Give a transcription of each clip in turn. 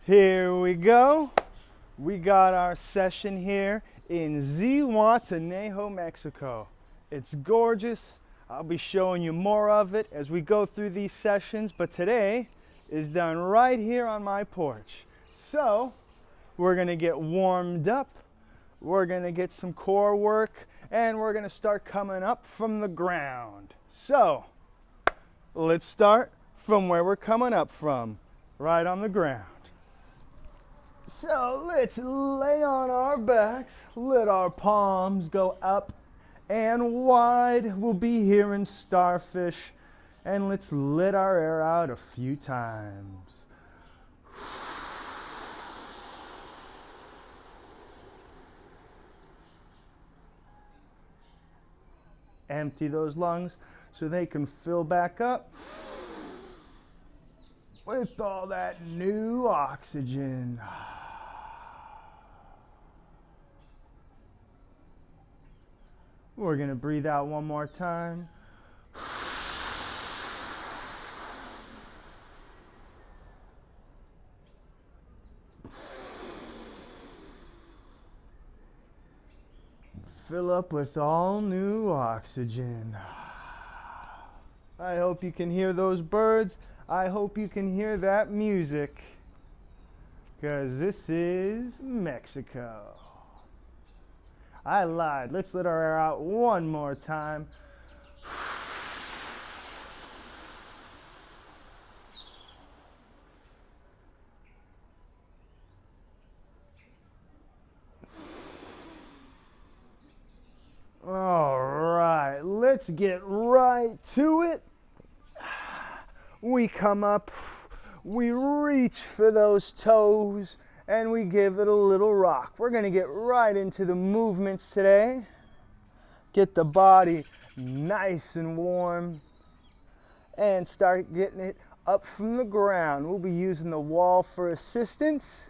Here we go. We got our session here in Zihuatanejo, Mexico. It's gorgeous. I'll be showing you more of it as we go through these sessions, but today is done right here on my porch. So, we're gonna get warmed up, we're gonna get some core work, and we're gonna start coming up from the ground. So, let's start from where we're coming up from, right on the ground. So let's lay on our backs, let our palms go up and wide. We'll be here in starfish, and let's let our air out a few times. Empty those lungs so they can fill back up with all that new oxygen. We're gonna breathe out one more time. Fill up with all new oxygen. I hope you can hear those birds. I hope you can hear that music, because this is Mexico. I lied. Let's let our air out one more time. All right, let's get right to it. We come up, we reach for those toes, and we give it a little rock. We're gonna get right into the movements today. Get the body nice and warm and start getting it up from the ground. We'll be using the wall for assistance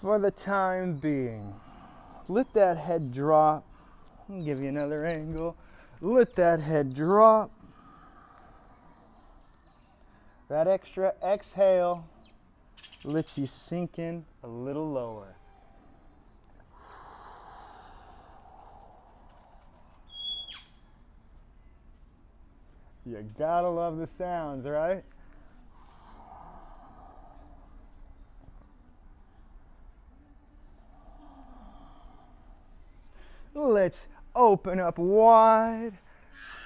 for the time being. Let that head drop. I'll give you another angle. Let that head drop. That extra exhale lets you sink in a little lower. You gotta love the sounds, right? Let's open up wide,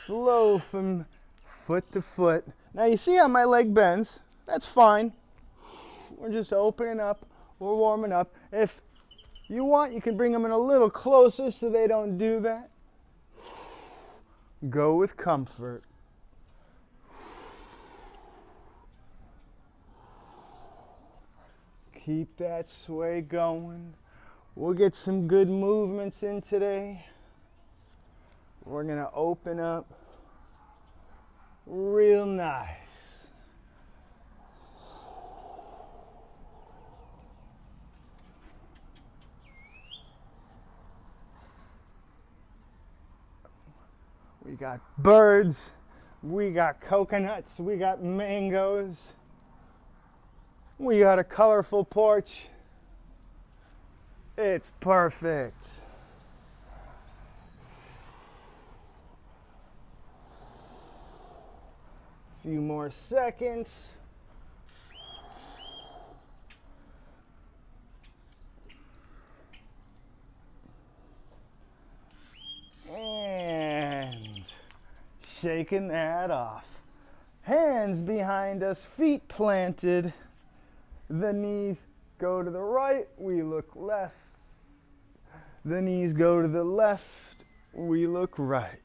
slow from foot to foot. Now you see how my leg bends? That's fine. We're just opening up, we're warming up. If you want, you can bring them in a little closer so they don't do that. Go with comfort. Keep that sway going. We'll get some good movements in today. We're gonna open up real nice. We got birds, we got coconuts, we got mangoes, we got a colorful porch. It's perfect. Few more seconds. And shaking that off. Hands behind us, feet planted. The knees go to the right, we look left. The knees go to the left, we look right.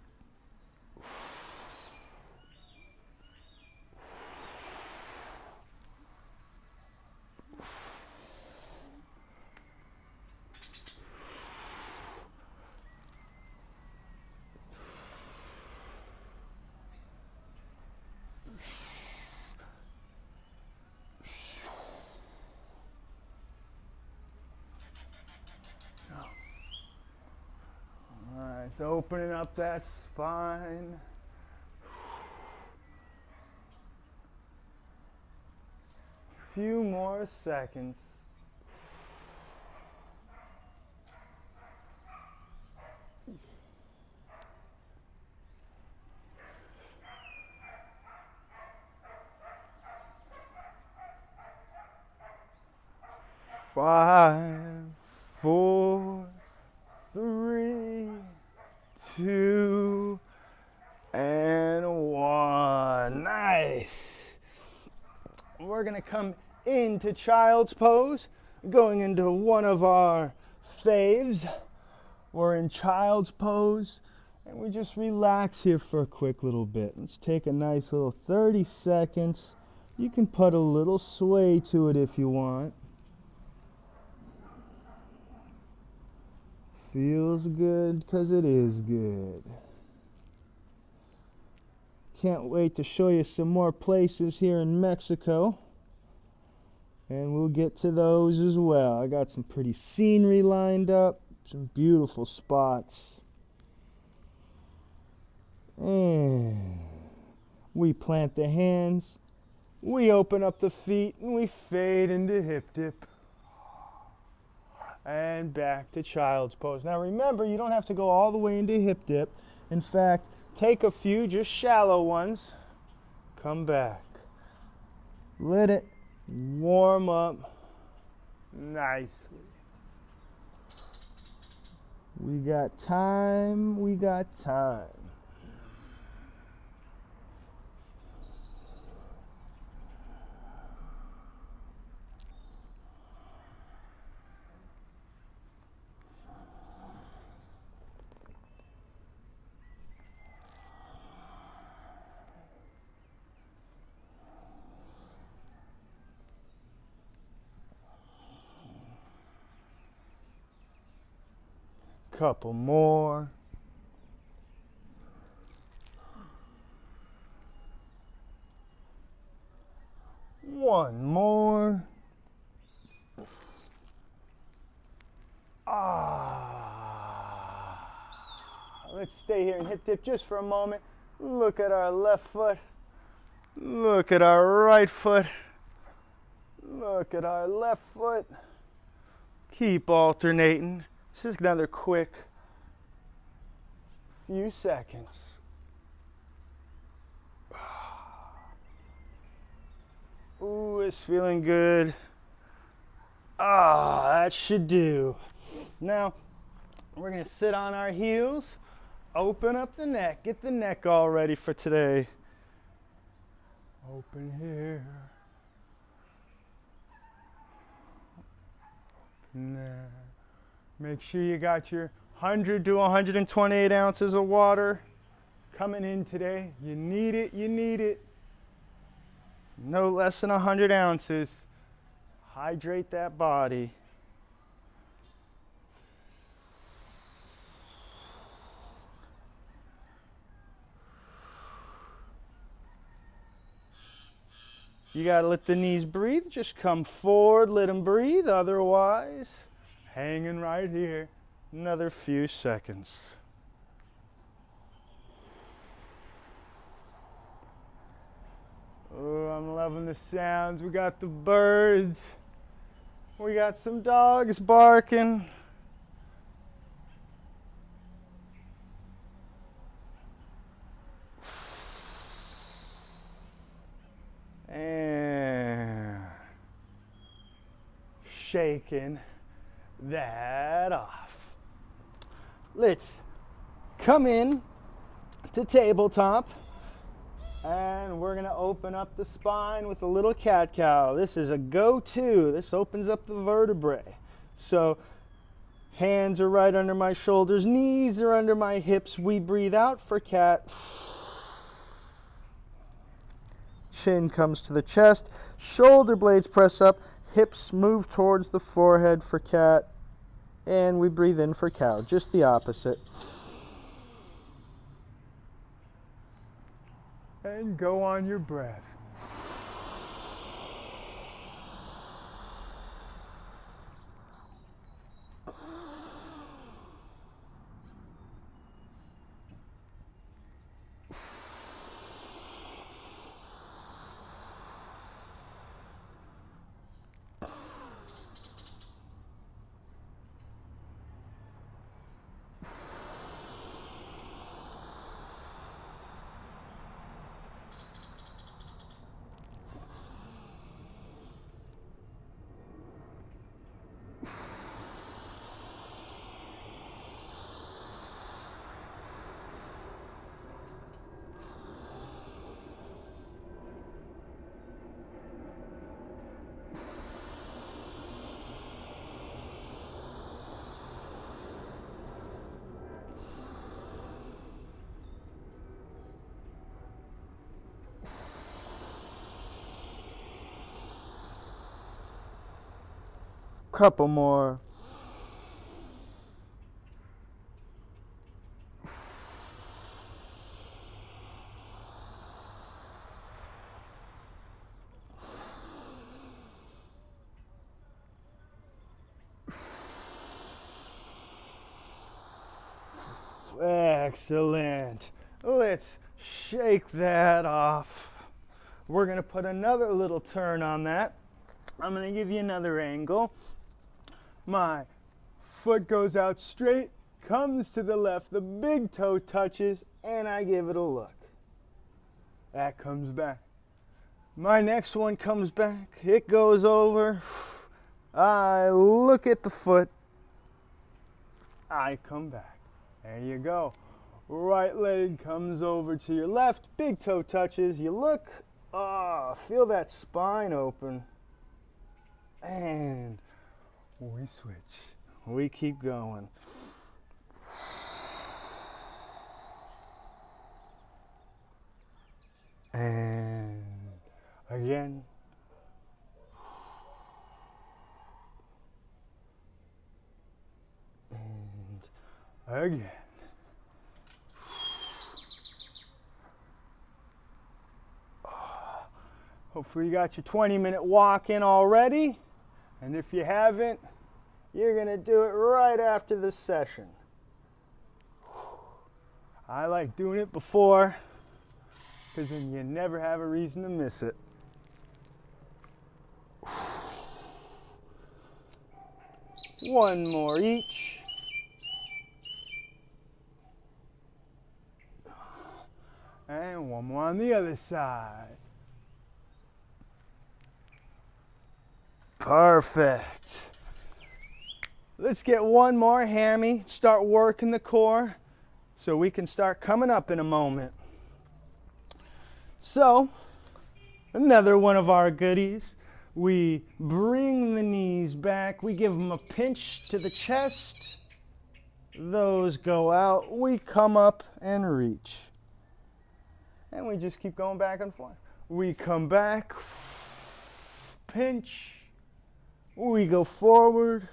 Nice, opening up that spine. Few more seconds. 5, 4, 3, 2, and 1. Nice. We're going to come into child's pose, going into one of our faves. We're in child's pose, and we just relax here for a quick little bit. Let's take a nice little 30 seconds. You can put a little sway to it if you want. Feels good because it is good. Can't wait to show you some more places here in Mexico. And we'll get to those as well. I got some pretty scenery lined up, some beautiful spots. And we plant the hands, we open up the feet, and we fade into hip dip. And back to child's pose. Now remember, you don't have to go all the way into hip dip. In fact, take a few just shallow ones. Come back. Let it warm up nicely. We got time, we got time. Couple more. One more. Let's stay here and hip dip just for a moment. Look at our left foot. Look at our right foot. Look at our left foot. Keep alternating. This is another quick few seconds. Ooh, it's feeling good. That should do. Now, we're going to sit on our heels, open up the neck, get the neck all ready for today. Open here. Open there. Make sure you got your 100 to 128 ounces of water coming in today. You need it, you need it. No less than 100 ounces. Hydrate that body. You gotta let the knees breathe. Just come forward, let them breathe. Otherwise, hanging right here. Another few seconds. Oh, I'm loving the sounds. We got the birds. We got some dogs barking. And shaking that off. Let's come in to tabletop, and we're going to open up the spine with a little cat-cow. This is a go-to. This opens up the vertebrae. So hands are right under my shoulders, knees are under my hips. We breathe out for cat. Chin comes to the chest, shoulder blades press up, hips move towards the forehead for cat, and we breathe in for cow, just the opposite. And go on your breath. Couple more. Excellent. Let's shake that off. We're going to put another little turn on that. I'm going to give you another angle. My foot goes out straight, comes to the left, the big toe touches, and I give it a look. That comes back. My next one comes back, it goes over. I look at the foot. I come back. There you go. Right leg comes over to your left, big toe touches, you look, feel that spine open, and we switch. We keep going. And again. And again. Hopefully you got your 20-minute walk in already. And if you haven't, you're going to do it right after this session. I like doing it before, because then you never have a reason to miss it. One more each. And one more on the other side. Perfect. Let's get one more hammy, start working the core so we can start coming up in a moment. So, another one of our goodies. We bring the knees back, we give them a pinch to the chest. Those go out, we come up and reach. And we just keep going back and forth. We come back, pinch. We go forward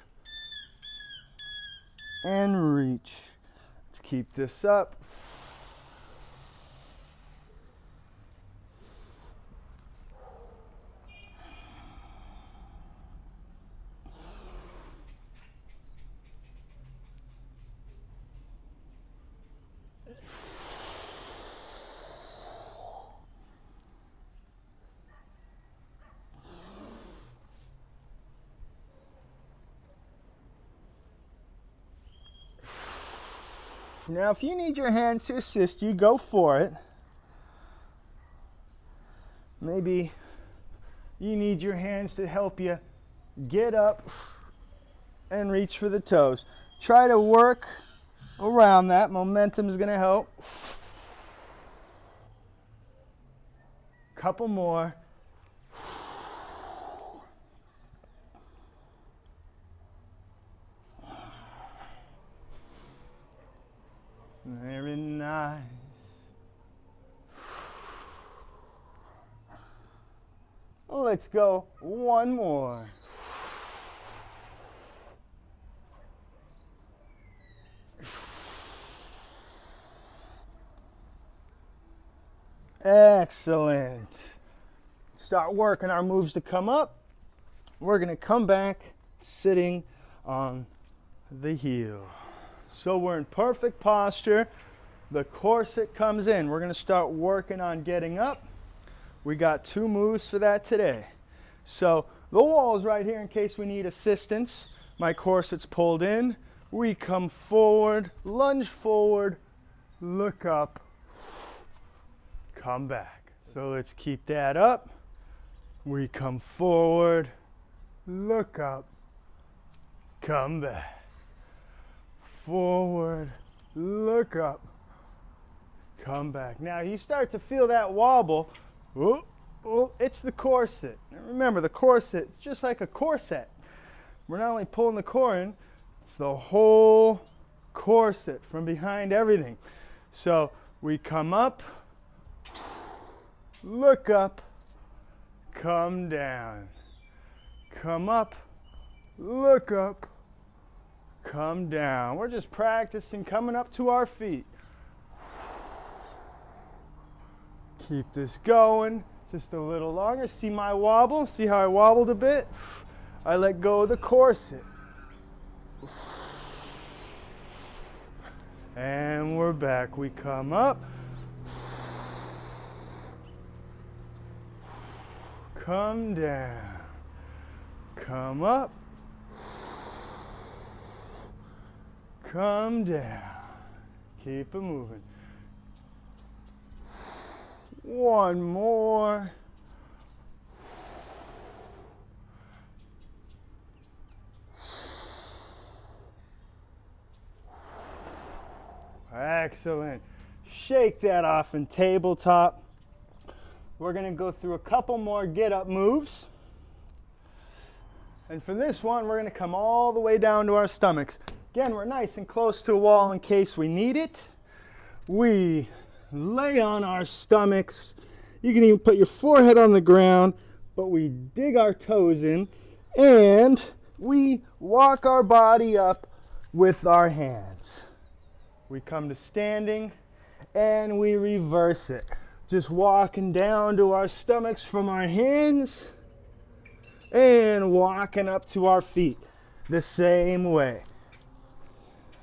and reach. Let's keep this up. Now, if you need your hands to assist you, go for it. Maybe you need your hands to help you get up and reach for the toes. Try to work around that. Momentum is going to help. Couple more. Very nice. Let's go one more. Excellent. Start working our moves to come up. We're going to come back sitting on the heel. So we're in perfect posture. The corset comes in. We're going to start working on getting up. We got 2 moves for that today. So the wall is right here in case we need assistance. My corset's pulled in. We come forward, lunge forward, look up, come back. So let's keep that up. We come forward, look up, come back. Forward, look up, come back. Now you start to feel that wobble. Oh, oh, it's the corset. Now remember, the corset, it's just like a corset. We're not only pulling the core in, it's the whole corset from behind everything. So we come up, look up, come down. Come up, look up, come down. We're just practicing coming up to our feet. Keep this going just a little longer. See my wobble? See how I wobbled a bit? I let go of the corset. And we're back. We come up. Come down. Come up. Come down. Keep it moving. One more. Excellent. Shake that off in tabletop. We're going to go through a couple more get-up moves. And for this one, we're going to come all the way down to our stomachs. Again, we're nice and close to a wall in case we need it. We lay on our stomachs. You can even put your forehead on the ground, but we dig our toes in and we walk our body up with our hands. We come to standing and we reverse it. Just walking down to our stomachs from our hands and walking up to our feet the same way.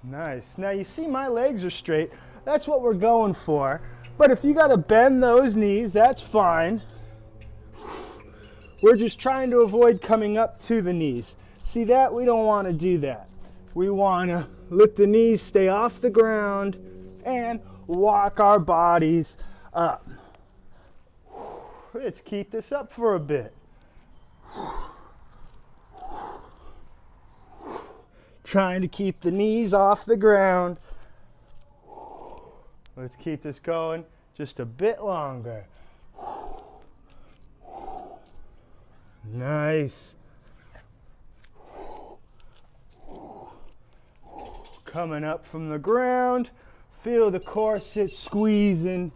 Nice. Now you see my legs are straight. That's what we're going for. But if you got to bend those knees, that's fine. We're just trying to avoid coming up to the knees. See that? We don't want to do that. We want to let the knees stay off the ground and walk our bodies up. Let's keep this up for a bit. Trying to keep the knees off the ground. Let's keep this going just a bit longer. Nice. Coming up from the ground. Feel the corset squeezing.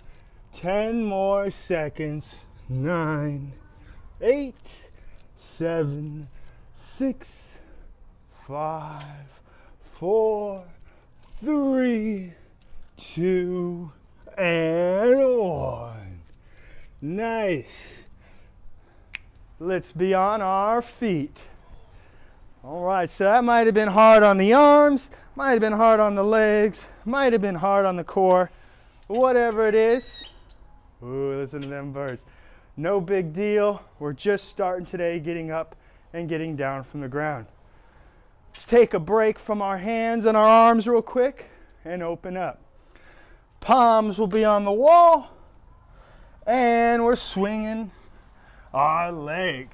10 more seconds. 9, 8, 7, 6, 5, 4, 3, 2, and 1. Nice. Let's be on our feet. All right, so that might have been hard on the arms, might have been hard on the legs, might have been hard on the core. Whatever it is. Ooh, listen to them birds. No big deal. We're just starting today, getting up and getting down from the ground. Let's take a break from our hands and our arms real quick and open up. Palms will be on the wall and we're swinging our leg.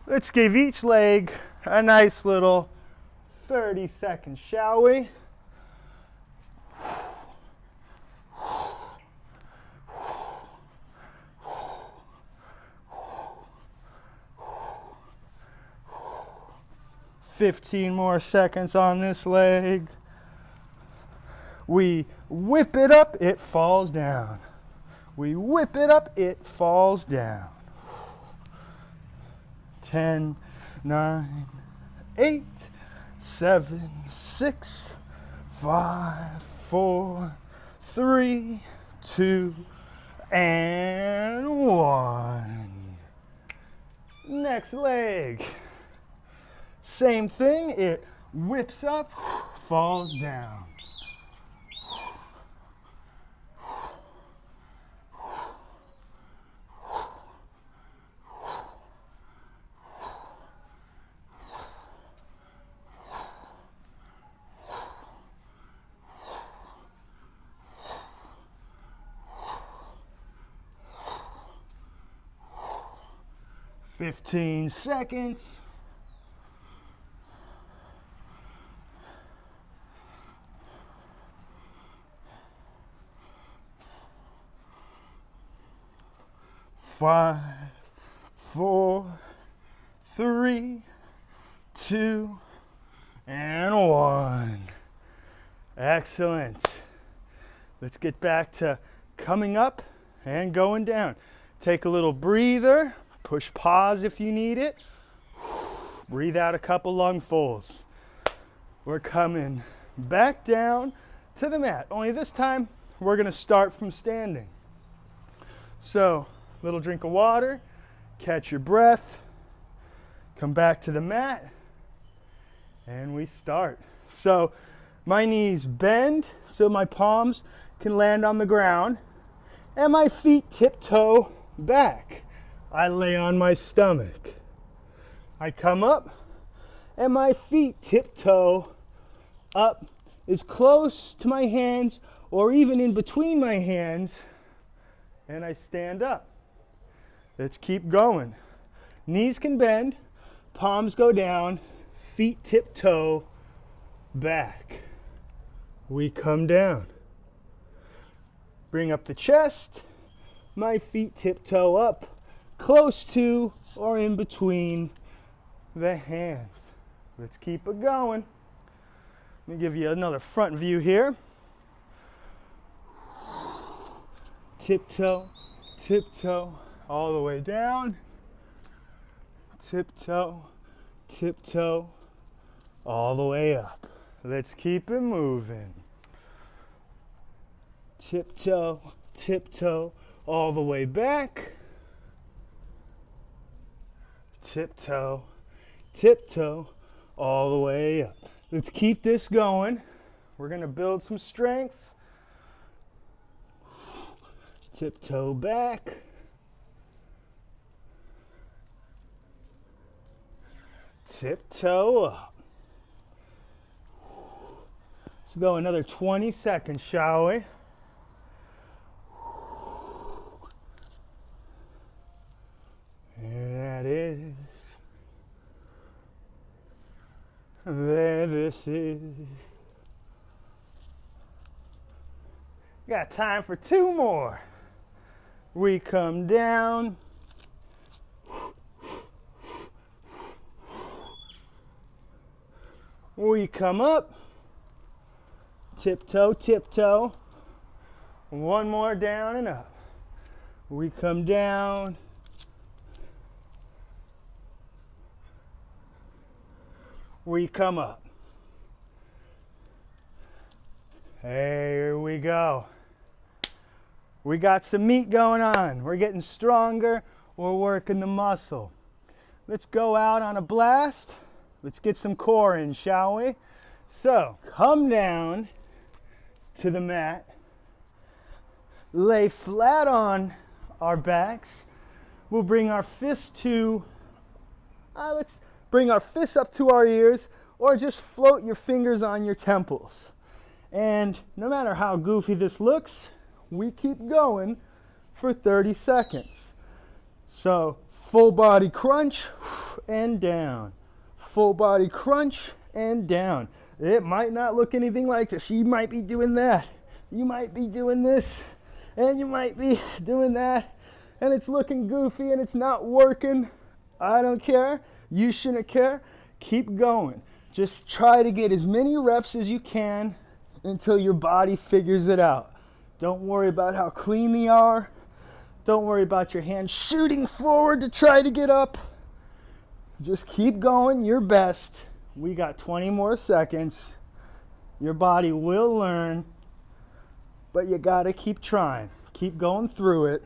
Let's give each leg a nice little 30 seconds, shall we? "15 more seconds on this leg." We whip it up, it falls down. We whip it up, it falls down. 10, 9, 8, 7, 6, 5, 4, 3, 2, and 1. Next leg. Same thing, it whips up, falls down. "15 seconds. Five, 4, 3, 2, and 1. Excellent. Let's get back to coming up and going down. Take a little breather. Push pause if you need it. Breathe out a couple lungfuls. We're coming back down to the mat. Only this time, we're gonna start from standing. So, little drink of water, catch your breath, come back to the mat, and we start. So, my knees bend so my palms can land on the ground, and my feet tiptoe back. I lay on my stomach. I come up, and my feet tiptoe up as close to my hands or even in between my hands, and I stand up. Let's keep going. Knees can bend, palms go down, feet tiptoe back. We come down. Bring up the chest, my feet tiptoe up, close to or in between the hands. Let's keep it going. Let me give you another front view here. Tiptoe, tiptoe, all the way down. Tiptoe, tiptoe, all the way up. Let's keep it moving. Tiptoe, tiptoe, all the way back. Tiptoe, tiptoe, all the way up. Let's keep this going. We're gonna build some strength. Tiptoe back. Tiptoe up. Let's go another 20 seconds, shall we? There that is. There this is. Got time for 2 more. We come down. We come up. Tiptoe, tiptoe. 1 more down and up. We come down. We come up. Here we go. We got some meat going on. We're getting stronger. We're working the muscle. Let's go out on a blast. Let's get some core in, shall we? So, come down to the mat. Lay flat on our backs. We'll bring our fists to, let's bring our fists up to our ears, or just float your fingers on your temples. And no matter how goofy this looks, we keep going for 30 seconds. So, full body crunch and down. Full body crunch and down. It might not look anything like this. You might be doing that. You might be doing this. And you might be doing that. And it's looking goofy and it's not working. I don't care. You shouldn't care. Keep going. Just try to get as many reps as you can until your body figures it out. Don't worry about how clean they are. Don't worry about your hands shooting forward to try to get up. Just keep going your best. We got 20 more seconds. Your body will learn, but you gotta keep trying. Keep going through it.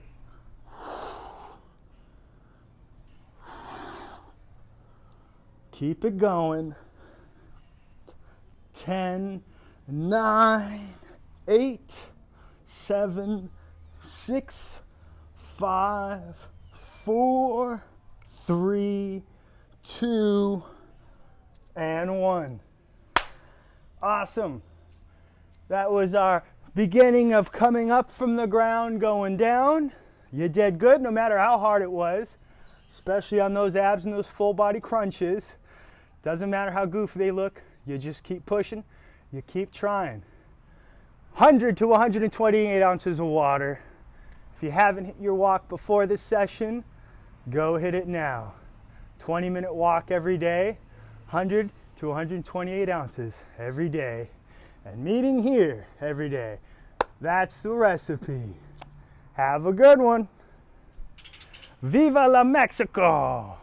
Keep it going. 10, 9, 8, 7, 6, 5, 4, 3, 2, and 1. Awesome. That was our beginning of coming up from the ground, going down. You did good no matter how hard it was, especially on those abs and those full body crunches. Doesn't matter how goofy they look, you just keep pushing, you keep trying. 100 to 128 ounces of water. If you haven't hit your walk before this session, go hit it now. 20-minute walk every day, 100 to 128 ounces every day, and meeting here every day. That's the recipe. Have a good one. Viva la Mexico!